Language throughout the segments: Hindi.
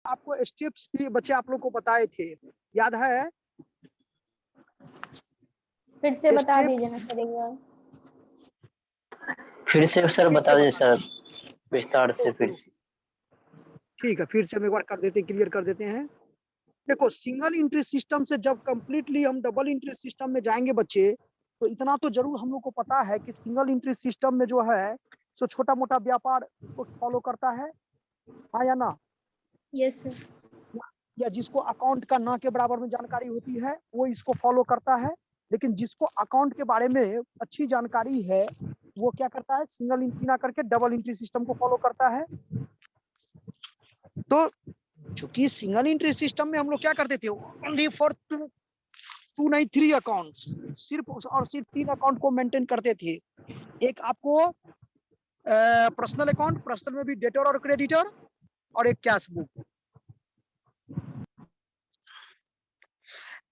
आपको स्टेप्स भी बच्चे आप लोग को बताए थे, याद है? फिर से बता दीजिए ना सर एक बार। फिर से सर बता दीजिए सर, विस्तार से फिर से। ठीक है, फिर से हम एक बार कर देते हैं, क्लियर कर देते हैं। देखो, सिंगल एंट्री सिस्टम से जब कंप्लीटली हम डबल एंट्री सिस्टम में जाएंगे बच्चे, तो इतना तो जरूर हम लोग को पता है कि सिंगल एंट्री सिस्टम में जो है सो छोटा मोटा व्यापार इसको फॉलो करता है, हाँ या ना? Yes sir. या जिसको अकाउंट का ना के बराबर में जानकारी होती है वो इसको फॉलो करता है, लेकिन जिसको अकाउंट के बारे में अच्छी जानकारी है वो क्या करता है, सिंगल एंट्री ना करके डबल एंट्री सिस्टम को फॉलो करता है। तो चूंकि सिंगल एंट्री सिस्टम में हम लोग क्या करते थे, ओनली फॉर टू नहीं 3 अकाउंट्स, सिर्फ और सिर्फ 3 अकाउंट को मेंटेन करते थे। एक आपको पर्सनल अकाउंट, पर्सनल में भी डेटर और क्रेडिटर, और एक कैश बुक।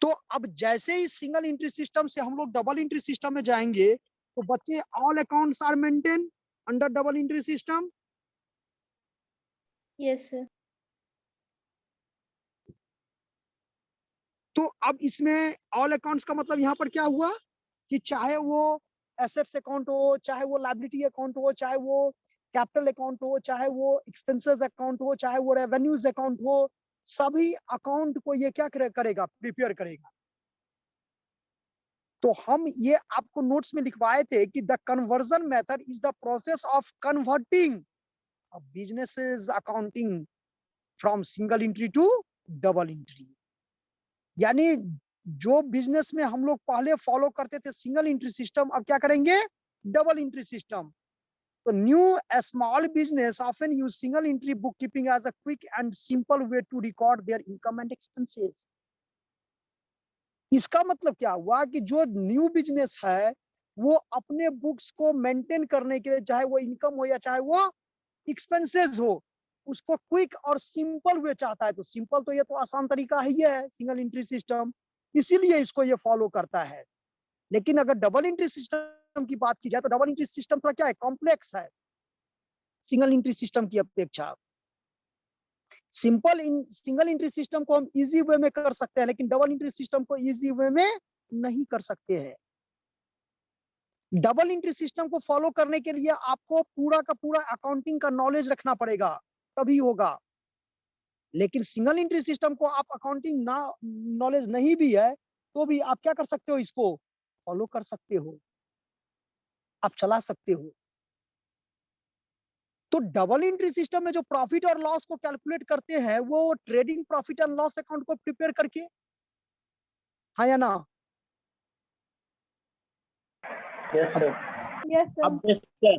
तो अब जैसे ही सिंगल एंट्री सिस्टम से हम लोग डबल एंट्री सिस्टम में जाएंगे तो बच्चे all accounts are maintain under double entry system. Yes sir. तो अब इसमें ऑल अकाउंट्स का मतलब यहाँ पर क्या हुआ कि चाहे वो एसेट्स अकाउंट हो, चाहे वो लायबिलिटी अकाउंट हो, चाहे वो कैपिटल अकाउंट हो, चाहे वो एक्सपेंसेस अकाउंट हो, चाहे वो रेवेन्यूज अकाउंट हो, सभी अकाउंट को ये क्या करेगा, प्रिपेयर करेगा। तो हम ये आपको नोट्स में लिखवाए थे कि the conversion method is the process of converting business accounting from single entry to double entry. यानी जो बिजनेस में हम लोग पहले फॉलो करते थे सिंगल एंट्री सिस्टम, अब क्या करेंगे, डबल एंट्री सिस्टम। तो new small business often use single entry book keeping as a quick and simple way to record their income and expenses. इसका मतलब क्या हुआ कि जो न्यू बिजनेस है वो अपने बुक्स को मेंटेन करने के लिए, चाहे वो इनकम हो या चाहे वो एक्सपेंसेस हो, उसको क्विक और सिंपल वे चाहता है। तो सिंपल तो ये तो आसान तरीका ही है सिंगल एंट्री सिस्टम, इसीलिए इसको ये फॉलो करता है। लेकिन अगर डबल एंट्री सिस्टम की बात की जाए तो डबल एंट्री सिस्टम थोड़ा क्या है, कॉम्प्लेक्स है सिंगल एंट्री सिस्टम की अपेक्षा। सिंगल एंट्री सिस्टम को हम इजी वे में कर सकते हैं, लेकिन डबल एंट्री सिस्टम को इजी वे में नहीं कर सकते हैं। डबल एंट्री सिस्टम को फॉलो करने के लिए आपको पूरा का पूरा अकाउंटिंग का नॉलेज रखना पड़ेगा, तभी होगा। लेकिन सिंगल एंट्री सिस्टम को आप अकाउंटिंग ना नॉलेज नहीं भी है तो भी आप क्या कर सकते हो, इसको फॉलो कर सकते हो, आप चला सकते हो। तो डबल एंट्री सिस्टम में जो प्रॉफिट और लॉस को कैलकुलेट करते हैं वो trading profit and loss account को प्रिपेयर करके, हाँ या ना? Yes sir. Yes sir.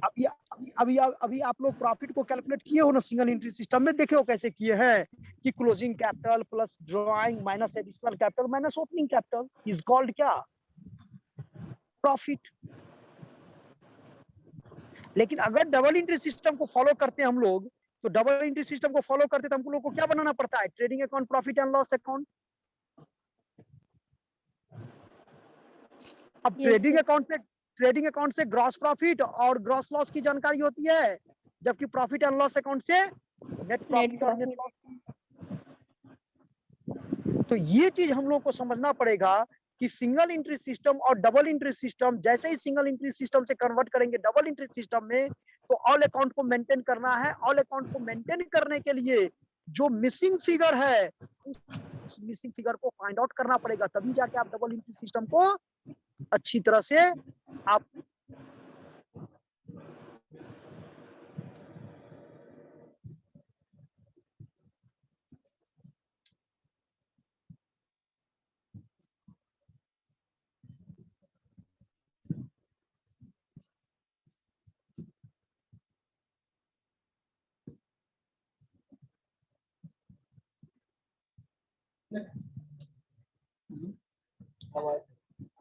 अब अभी आप लोग प्रॉफिट को कैलकुलेट किए हो ना सिंगल एंट्री सिस्टम में, देखे हो कैसे किए हैं कि closing capital plus drawing minus additional capital minus opening capital is called क्या, प्रॉफिट। लेकिन अगर डबल एंट्री सिस्टम को फॉलो करते हैं हम लोग, तो डबल एंट्री सिस्टम को फॉलो करते तो हम लोग को क्या बनाना पड़ता है, trading account, profit and loss account. अब ट्रेडिंग अकाउंट से ग्रॉस प्रॉफिट और ग्रॉस लॉस की जानकारी होती है, जबकि प्रॉफिट एंड लॉस अकाउंट से नेट प्रॉफिट और नेट लॉस। तो ये चीज हम लोग को समझना पड़ेगा कि सिंगल एंट्री सिस्टम और डबल एंट्री सिस्टम, जैसे ही सिंगल एंट्री सिस्टम से कन्वर्ट करेंगे डबल एंट्री सिस्टम में, तो ऑल अकाउंट को मेंटेन करना है। ऑल अकाउंट को मेंटेन करने के लिए जो मिसिंग फिगर है उस मिसिंग फिगर को फाइंड आउट करना पड़ेगा, तभी जाके आप डबल एंट्री सिस्टम को अच्छी तरह से आप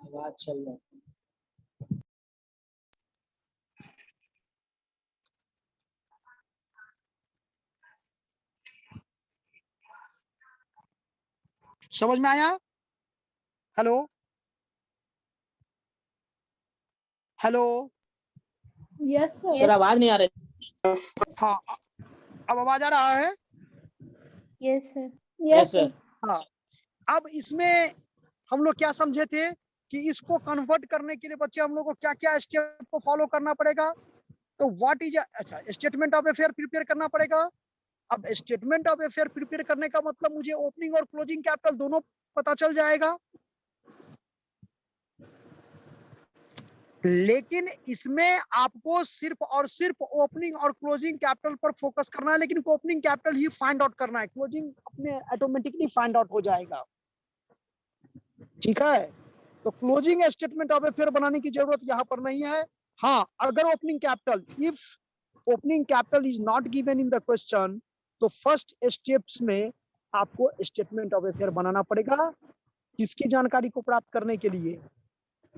आवाज चल रहा है। समझ में आया? Hello hello, yes sir. Sir आवाज नहीं आ रही। हाँ अब आवाज आ रहा है? Yes, sir. Yes, sir. हाँ, अब इसमें हम लोग क्या समझे थे कि इसको कन्वर्ट करने के लिए बच्चे हम लोग को क्या क्या स्टेप को फॉलो करना पड़ेगा। तो व्हाट इज, अच्छा, स्टेटमेंट ऑफ अफेयर प्रिपेयर करना पड़ेगा। अब स्टेटमेंट ऑफ अफेयर प्रिपेयर करने का मतलब मुझे ओपनिंग और क्लोजिंग कैपिटल दोनों पता चल जाएगा, लेकिन इसमें आपको सिर्फ और सिर्फ ओपनिंग और क्लोजिंग कैपिटल पर फोकस करना है, लेकिन ओपनिंग कैपिटल ही फाइंड आउट करना है, क्लोजिंग अपने ऑटोमेटिकली फाइंड आउट हो जाएगा। ठीक है, तो क्लोजिंग स्टेटमेंट ऑफ अफेयर बनाने की जरूरत यहाँ पर नहीं है। हाँ, अगर opening capital, if opening capital is not given in the question, तो फर्स्ट स्टेप्स में आपको स्टेटमेंट ऑफ अफेयर बनाना पड़ेगा। किसकी जानकारी को प्राप्त करने के लिए?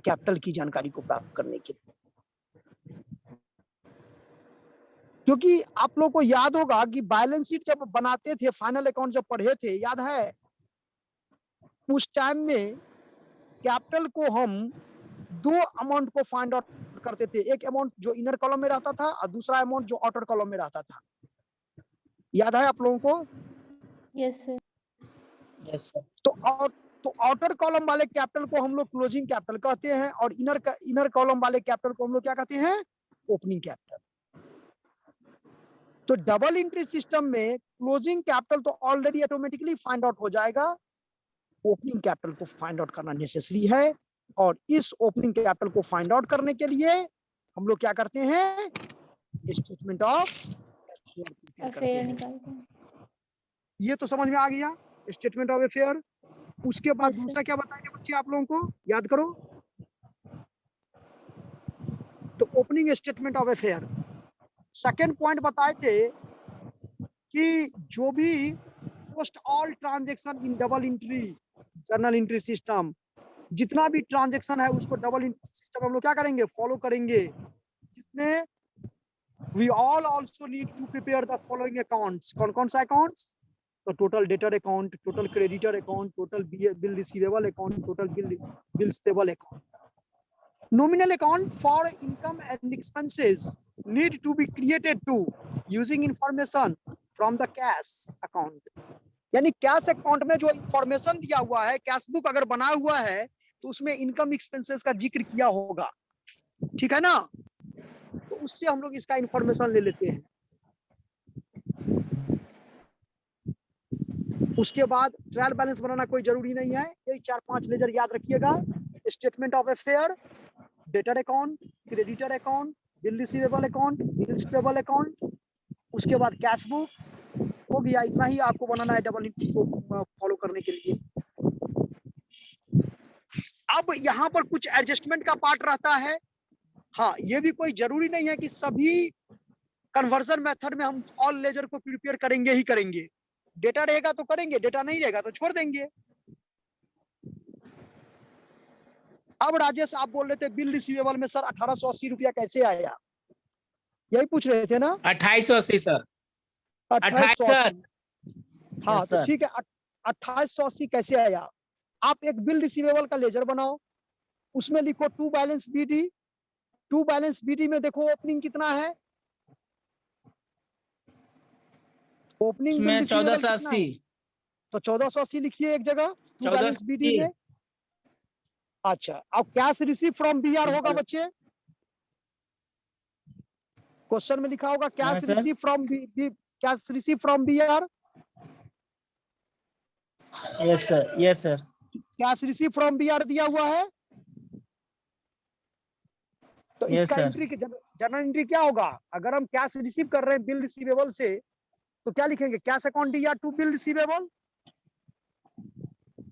कैपिटल की जानकारी को प्राप्त करने के लिए। क्योंकि आप लोग को याद होगा कि बैलेंस शीट जब बनाते थे, फाइनल अकाउंट जब पढ़े थे, याद है, उस टाइम में कैपिटल को हम दो अमाउंट को फाइंड आउट करते थे, एक अमाउंट जो इनर कॉलम में रहता था और दूसरा अमाउंट जो आउटर कॉलम में रहता था। याद है आप लोगों को? Yes, sir. Yes, sir. तो आउटर कॉलम वाले कैपिटल को हम लोग क्लोजिंग कैपिटल कहते हैं और इनर कॉलम वाले कैपिटल को हम लोग क्या कहते हैं? Opening capital. तो डबल एंट्री सिस्टम में क्लोजिंग कैपिटल तो ऑलरेडी ऑटोमेटिकली फाइंड आउट हो जाएगा, ओपनिंग कैपिटल को फाइंड आउट करना नेसेसरी है। और इस ओपनिंग कैपिटल को फाइंड आउट करने के लिए हम लोग क्या करते हैं? स्टेटमेंट ऑफ अफेयर निकालते हैं। ये तो समझ में आ गया, स्टेटमेंट ऑफ अफेयर। उसके बाद Yes, sir. दूसरा क्या बताएंगे बच्चे आप लोगों को? याद करो। तो opening statement of affair. Second point बताए थे कि जो भी post all transaction in double entry journal entry system, जितना भी ट्रांजैक्शन है उसको डबल एंट्री सिस्टम हम लोग क्या करेंगे? फॉलो करेंगे, जिसमें we all also need to prepare the following accounts. कौन कौन सा अकाउंट्स? तो total debtor account, total creditor account, total bill receivable account, total bills payable account. Nominal account for income and expenses need to be created to using information from the cash account। यानी कैश अकाउंट में जो इंफॉर्मेशन दिया हुआ है, कैश बुक अगर बना हुआ है तो उसमें इनकम एक्सपेंसेस का जिक्र किया होगा। ठीक है ना? तो उससे हम लोग इसका इंफॉर्मेशन ले लेते हैं। उसके बाद ट्रायल बैलेंस बनाना कोई जरूरी नहीं है, यही 4-5 लेजर याद रखिएगा। Statement of affair, debtor account, creditor account, bill receivable account, bills payable account, उसके बाद कैश बुक। हो गया, इतना ही आपको बनाना है डबल एंट्री को फॉलो करने के लिए। अब यहाँ पर कुछ एडजस्टमेंट का पार्ट रहता है। हाँ, ये भी कोई जरूरी नहीं है कि सभी कन्वर्जन मेथड में हम ऑल लेजर को प्रिपेयर करेंगे ही करेंगे। डेटा रहेगा तो करेंगे, डेटा नहीं रहेगा तो छोड़ देंगे। अब राजेश आप बोल रहे थे बिल रिसीवेबल में सर 1880 रुपया कैसे आया, यही पूछ रहे थे ना? 2880 सर। 2880। हाँ, Yes, तो sir. ठीक है, 2880 कैसे आया? आप एक बिल रिसीवेबल का लेजर बनाओ, उसमें लिखो to balance BD. To balance BD में देखो ओपनिंग कितना है? ओपनिंग बिल उसमें रिसीवेबल कितना है? 1480। तो 1480 लिखिए एक जगह टू बैलेंस बीडी 1480। में। अच्छा, अब कैश रिसीव फ्रॉम बीआर होगा बच्चे? क्वेश्चन में लिखा होगा cash sir. Receive from cash receive from BR. Yes, sir. Yes, sir. Cash receive from BR दिया हुआ है। तो Yes, इसका sir. एंट्री जर्नल एंट्री क्या होगा? अगर हम कैश रिसीव कर रहे हैं बिल रिसीवेबल से, तो क्या लिखेंगे? Cash account DR to bill receivable.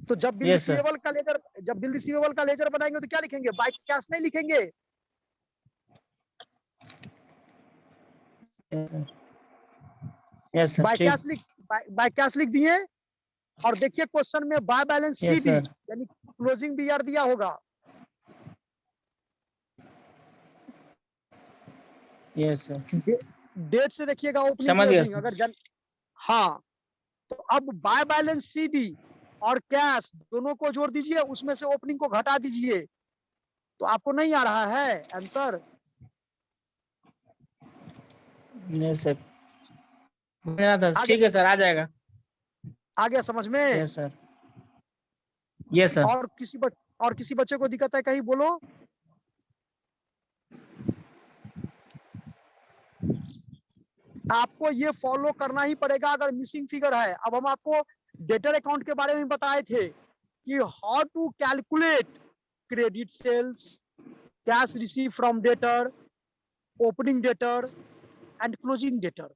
तो जब बिल Yes, sir. रिसीवेबल का लेजर बनाएंगे तो क्या लिखेंगे? बाय कैश नहीं लिखेंगे। Yes, sir. बाय ठीक। कैश लिख दिए। और देखिए क्वेश्चन में by balance Yes, CD sir. यानी क्लोजिंग बीआर दिया होगा। Yes, sir. डेट से देखिएगा ओपनिंग समझ गया। क्लोजिंग अगर हाँ, तो अब बाय बैलेंस सीडी और कैश दोनों को जोड़ दीजिए, उसमें से ओपनिंग को घटा दीजिए। तो आपको नहीं आ रहा है आंसर? Yes, sir। ठीक है सर, आ जाएगा। आ गया समझ में? Yes, sir. Yes, sir. और किसी बच्चे को दिक्कत है कहीं बोलो। आपको ये फॉलो करना ही पड़ेगा अगर मिसिंग फिगर है। अब हम आपको डेटर अकाउंट के बारे में बताए थे कि how to calculate credit sales, cash receive from debtor, opening debtor and closing debtor.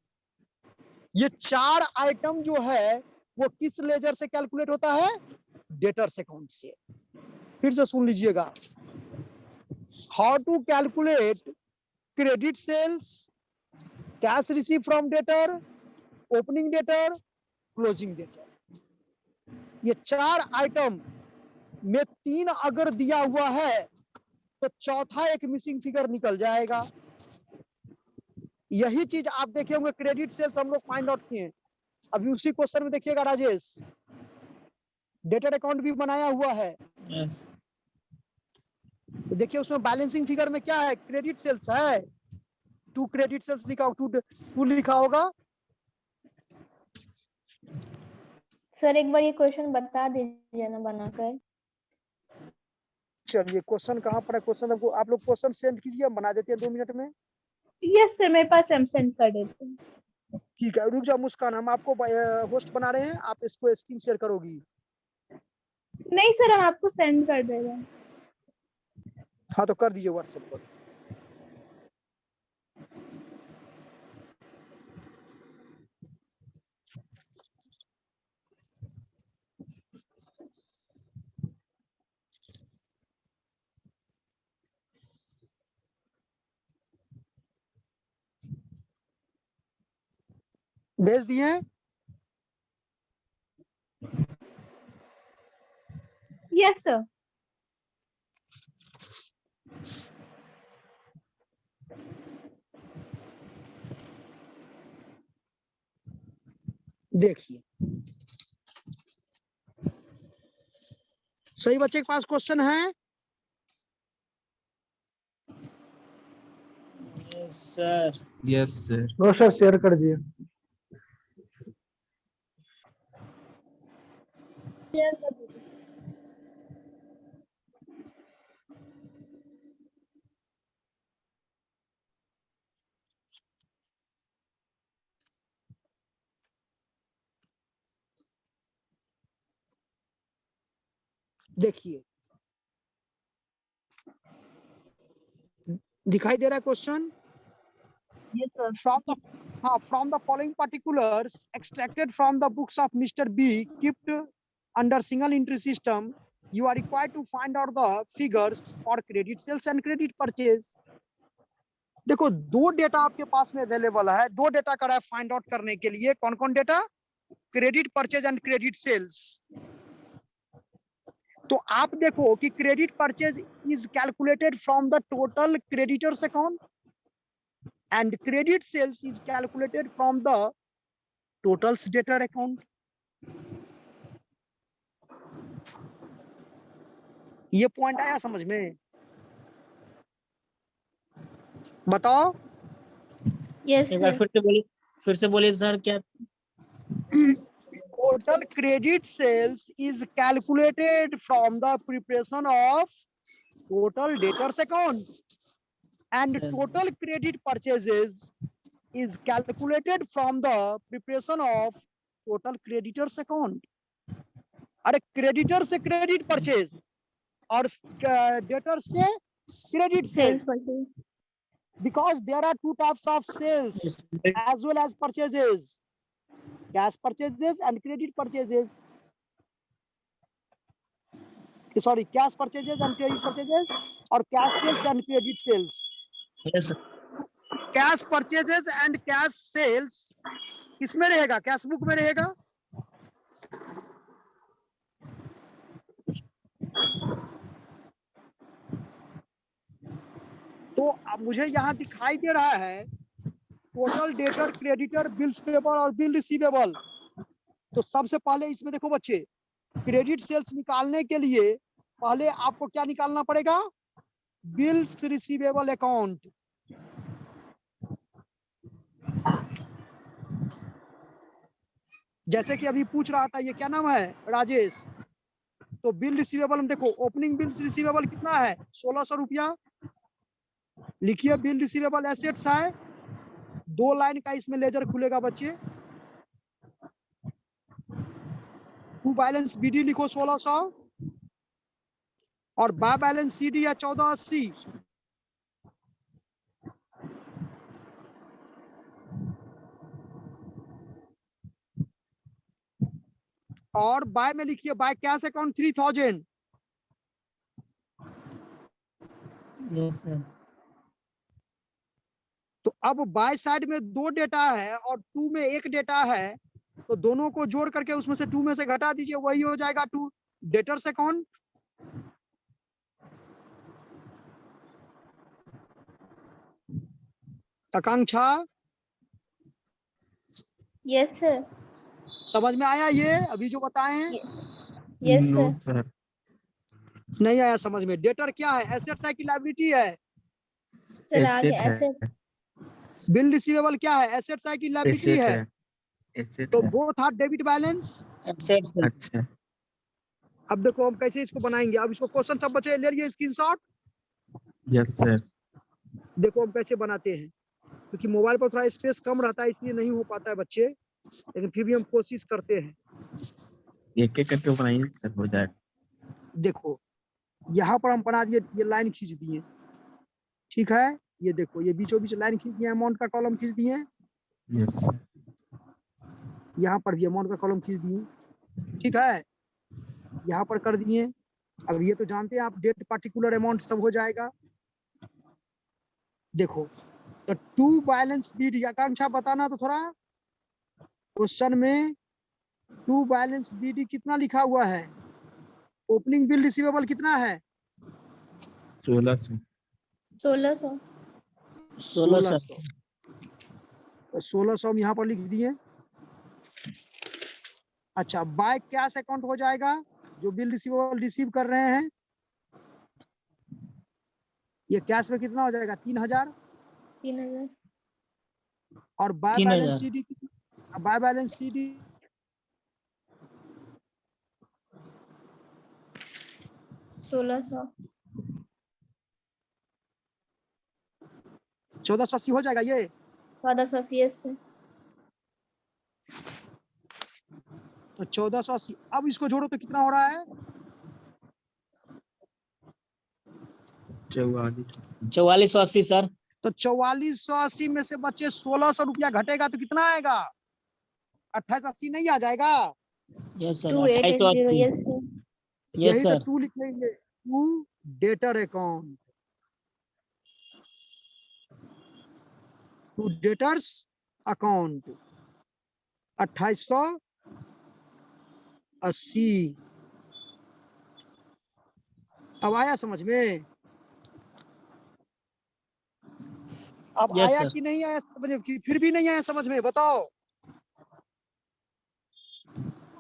ये 4 आइटम जो है वो किस लेजर से कैलकुलेट होता है? डेटर्स अकाउंट से। फिर से सुन लीजिएगा, how to calculate credit sales, cash receive from debtor, opening debtor, closing debtor. ये 4 आइटम में 3 अगर दिया हुआ है तो चौथा एक मिसिंग फिगर निकल जाएगा। यही चीज आप देखे होंगे क्रेडिट सेल्स हम लोग फाइंड आउट किए। अभी उसी क्वेश्चन में देखिएगा राजेश, डेटर अकाउंट भी बनाया हुआ है। Yes. तो देखिए उसमें बैलेंसिंग फिगर में क्या है? क्रेडिट सेल्स है। 2 क्रेडिट सेल्स लिखा, 2 लिखा होगा। सर एक बार ये क्वेश्चन बता दीजिए ना बनाकर। चलिए क्वेश्चन कहाँ पर है? क्वेश्चन आप लोग क्वेश्चन सेंड कीजिए, हम बना देते हैं 2 मिनट में। यस सर, मेरे पास हम सेंड कर देते हैं। ठीक है, रुक जाओ मुस्कान, हम आपको होस्ट बना रहे हैं, आप इसको स्क्रीन शेयर करोगी। नहीं सर, हम आपको सेंड कर दे रहे हैं। हाँ तो कर दीजिए व्हाट्सएप पर। भेज दिए हैं? Yes sir. देखिए सही बच्चे के पास क्वेश्चन है? Yes, sir. Yes sir. No sir, share कर दिए। देखिए दिखाई दे रहा है question? Yes sir. from the following particulars extracted from the books of Mr. B kept under single entry system, you are required to find out the figures for credit sales and credit purchase. देखो 2 डेटा आपके पास में अवेलेबल है, 2 डेटा करा है फाइंड आउट करने के लिए। कौन कौन data? Credit purchase and credit sales. तो आप देखो कि credit purchase is calculated from the total creditors account and credit sales is calculated from the total debtor account. ये पॉइंट आया समझ में? बताओ। यस एक बार सर। फिर से बोलिए सर क्या? Total credit sales is calculated from the preparation of total debtors account and Sir. total credit purchases is calculated from the preparation of total creditors account. अरे क्रेडिटर से क्रेडिट परचेज और डेटर से credit sale, sales purchase. because there are 2 types of sales Yes. as well as purchases, cash purchases and credit purchases. Sorry, cash purchases and credit purchases और cash sales and credit sales. Yes, sir. cash purchases and cash sales किसमें रहेगा? कैश बुक में रहेगा। तो अब मुझे यहाँ दिखाई दे रहा है total debtor, creditor, bills payable और बिल रिसीवेबल। तो सबसे पहले इसमें देखो बच्चे, क्रेडिट सेल्स निकालने के लिए पहले आपको क्या निकालना पड़ेगा? Bills receivable account. जैसे कि अभी पूछ रहा था, ये क्या नाम है, राजेश। तो बिल रिसीवेबल में देखो, ओपनिंग बिल रिसीवेबल कितना है, 1600 रुपया। लिखिए बिल रिसीवेबल एसेट्स है, 2 लाइन का इसमें लेजर खुलेगा बच्चे। टू बैलेंस बीडी लिखो 1600, और बाय बैलेंस सीडी है 1480। और बाय में लिखिए by cash account 3000। Yes sir. तो अब बाय साइड में 2 डेटा है और 2 में 1 डेटा है, तो दोनों को जोड़ करके उसमें से 2 में से घटा दीजिए, वही हो जाएगा 2 debtors account. Akanksha yes sir. समझ में आया ये अभी जो बताए हैं? Yes no sir. सर। नहीं आया समझ में? डेटर क्या है, एसेट्स है कि लायबिलिटी है? सर आगे एसेट है। एसेट। बिल रिसीवेबल क्या है, एसेट्स है कि लायबिलिटी एसेट है? है। एसेट तो है। Both are debit balance. Except sir. अच्छा। अब देखो हम कैसे इसको बनाएंगे, अब इसको क्वेश्चन सब बचे ले लिए स्क्रीनशॉट। Yes sir. देखो हम कैसे बनाते हैं, क्योंकि मोबाइल पर थोड़ा स्पेस कम रहता है इसलिए नहीं हो पाता है बच्चे, लेकिन फिर भी हम कोशिश करते हैं। एक एक करके बनाइए सर, हो जाएगा। देखो यहाँ पर हम बना दिए, ये लाइन खींच दिए, ठीक है। ये देखो ये बीचों बीच लाइन खींच दिए, अमाउंट का कॉलम खींच दिए, यस सर। यहाँ पर भी अमाउंट का कॉलम खींच दिए, ठीक है। यहाँ पर कर दिए। अब ये तो जानते हैं आप, डेट पार्टिकुलर अमाउंट सब हो जाएगा। देखो तो टू बैलेंस बीडी, आकांक्षा बताना तो थोड़ा, क्वेश्चन में टू बैलेंस बीडी कितना लिखा हुआ है, ओपनिंग बिल रिसीवेबल कितना है? 1600। 1600। 1600। तो 1600 हम यहाँ पर लिख दिए। अच्छा, बाय कैश अकाउंट हो जाएगा, जो बिल रिसीवेबल रिसीव कर रहे हैं, ये कैश में कितना हो जाएगा, 3000। 3000। और by 3000। Balance CD, by balance CD 1600। 1480 हो जाएगा ये। 1480। Yes sir. तो 1480, अब इसको जोड़ो तो कितना हो रहा है, 4480। 4480 सर। तो 4480 में से बच्चे 1600 रुपया घटेगा तो कितना आएगा, 2880 नहीं आ जाएगा? Yes sir. 2880। Yes sir. Yes यही तो सर। टू लिख लेंगे, to debtor account, to debtors account 2880। अब आया समझ में? अब Yes, आया sir. कि नहीं आया समझ में, कि फिर भी नहीं आया समझ में, बताओ।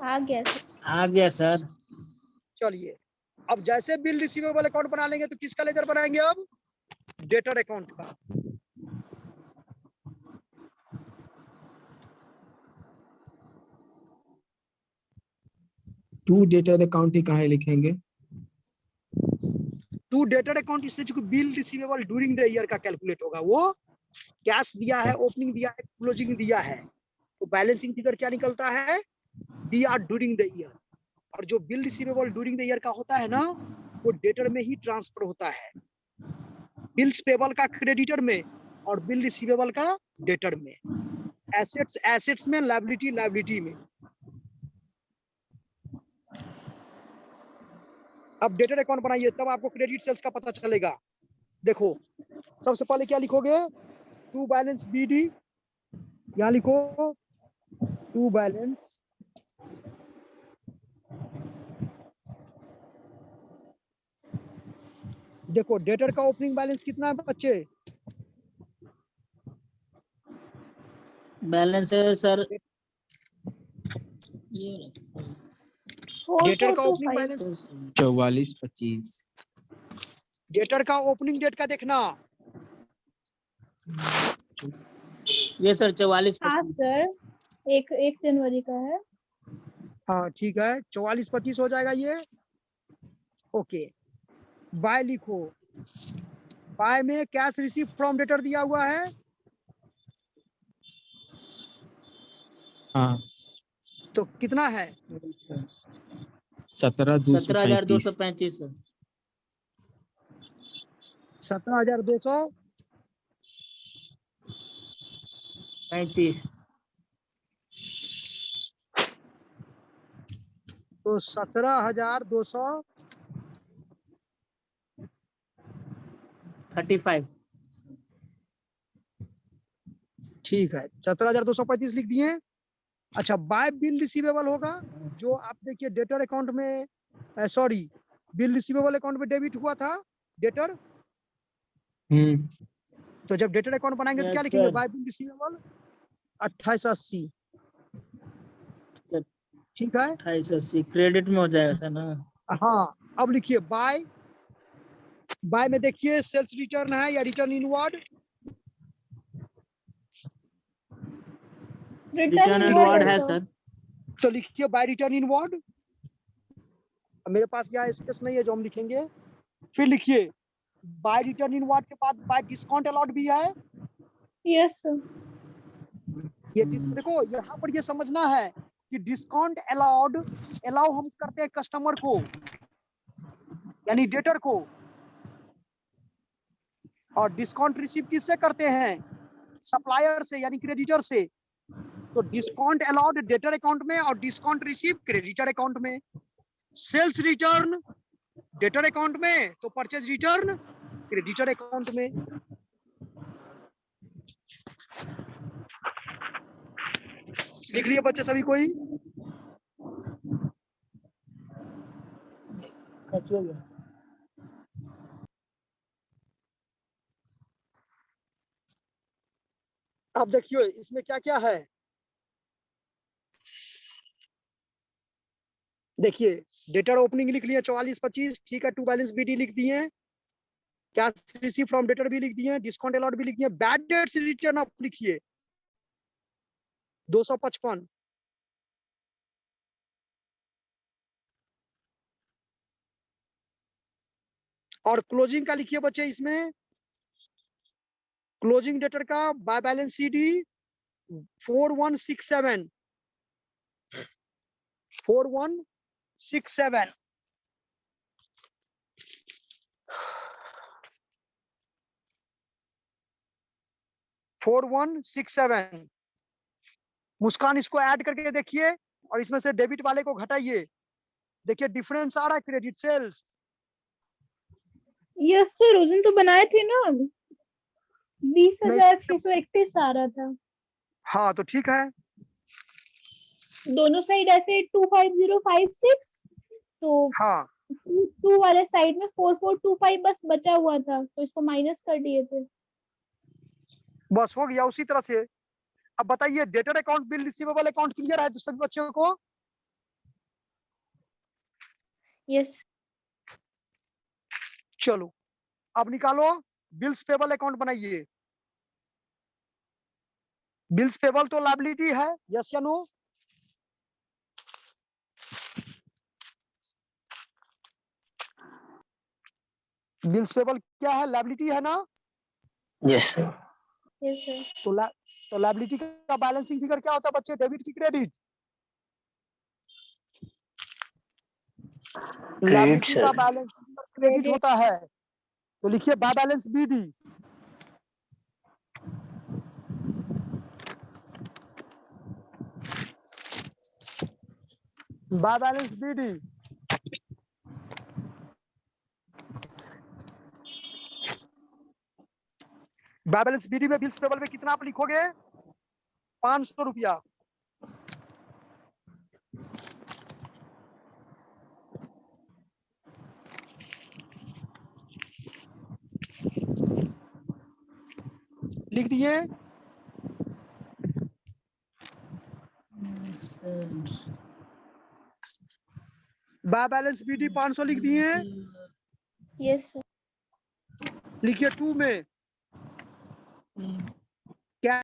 आ गया सर। आ गया सर। चलिए, अब जैसे बिल रिसीवेबल अकाउंट बना लेंगे तो किसका लेजर बनाएंगे, अब डेटर अकाउंट का। टू डेटर अकाउंट ही कहाँ लिखेंगे? टू डेटर अकाउंट इसलिए चूंकि bill receivable during the year का कैलकुलेट होगा, वो कैश दिया है, ओपनिंग दिया है, क्लोजिंग दिया है, तो बैलेंसिंग फिगर क्या निकलता है, डीआर ड्यूरिंग द ईयर। और जो bill receivable during the year का होता है ना, वो डेटर में ही ट्रांसफर होता है, बिल्स पेबल का क्रेडिटर में और बिल रिसीवेबल का डेटर में, एसेट्स एसेट्स में, लायबिलिटी लायबिलिटी में। अब डेटर अकाउंट बनाइए, तब आपको क्रेडिट सेल्स का पता चलेगा। देखो सबसे पहले क्या लिखोगे, टू बैलेंस बीडी, यहाँ लिखो टू बैलेंस देखो डेटर का ओपनिंग बैलेंस कितना है बच्चे, बैलेंस है सर। डेटर का ओपनिंग बैलेंस, 4425। डेटर का ओपनिंग डेट का देखना, ये सर 44। हाँ सर, 1 जनवरी का है। हाँ ठीक है, 44-25 हो जाएगा ये। ओके, बाय लिखो। बाय में कैश रिसीव फ्रॉम डेटर दिया हुआ है, हाँ तो कितना है? 17,235 सर। 17,235। 35। तो 17,200 35। ठीक है, 17,235 लिख दिए। अच्छा, बाय बिल रिसीवेबल होगा, जो आप देखिए डेटर अकाउंट में, सॉरी, बिल रिसीवेबल अकाउंट में डेबिट हुआ था डेटर। तो जब डेटर अकाउंट बनाएंगे तो क्या यस लिखेंगे? सर। Bye bill receivable 2880। ठीक है, 2880 क्रेडिट में हो जाएगा सर ना। हाँ। अब लिखिए बाय। बाय में देखिए सेल्स रिटर्न है या रिटर्न इनवर्ड? रिटर्न इनवर्ड है सर। तो लिखिए बाय रिटर्न इनवर्ड। मेरे पास यहाँ स्पेस नहीं है जो हम लिखेंगे। फिर लिखिए बाय रिटर्न इनवर्ड के बाद बाय डिस्काउंट अलाउड भी है। Yes sir. ये देखो, यहाँ पर ये समझना है कि डिस्काउंट अलाउड, अलाउ हम करते हैं कस्टमर को, यानी डेटर को, और डिस्काउंट रिसीव किससे करते हैं? सप्लायर से, यानी क्रेडिटर से। तो डिस्काउंट अलाउड डेटर अकाउंट में और डिस्काउंट रिसीव क्रेडिटर अकाउंट में। सेल्स रिटर्न डेटर अकाउंट में, तो परचेज रिटर्न क्रेडिटर अकाउंट में। लिख लिए बच्चे सभी कोई? अब देखिए इसमें क्या क्या है। देखिए डेटर ओपनिंग लिख लिए 44-25, ठीक है। टू बैलेंस बीडी लिख दिए, कैश रिसीव फ्रॉम डेटर भी लिख दिए, डिस्काउंट अलाउड भी लिख दिए। बैड डेट्स रिटर्न आप लिखिए 255। और क्लोजिंग का लिखिए बच्चे, इसमें क्लोजिंग डेटर का बाय बैलेंस सीडी 4167। 4167। मुस्कान इसको ऐड करके देखिए और इसमें से डेबिट वाले को घटाइए। देखिए डिफरेंस आ रहा है, क्रेडिट सेल्स। यस सर, उस दिन तो बनाए थे ना, 20,631 आ रहा था। हाँ तो ठीक है, दोनों साइड ऐसे 25056, तो हाँ 2 वाले साइड में 4425 बस बचा हुआ था, तो इसको माइनस कर दिए थे। बस हो गया उसी तरह से। अब बताइए debtor account bill receivable account clear है सभी बच्चों को? यस। चलो अब निकालो बिल्स पेबल अकाउंट बनाइए। बिल्स पेबल तो लायबिलिटी है, यस या नो? बिल्स पेबल क्या है? लायबिलिटी है ना? Yes sir. Yes sir. तो लायबिलिटी का बैलेंसिंग फिगर क्या होता है बच्चे? डेबिट की क्रेडिट? क्रेडिट लायबिलिटी का सर। बैलेंस क्रेडिट होता है। तो लिखिए by balance BD. By balance BD by balance BD में बिल्स पेबल में कितना आप लिखोगे? 500 रुपया। लिख दिए। बाय बैलेंस बीडी 500 लिख दिए। Yes sir. लिखिए 2 में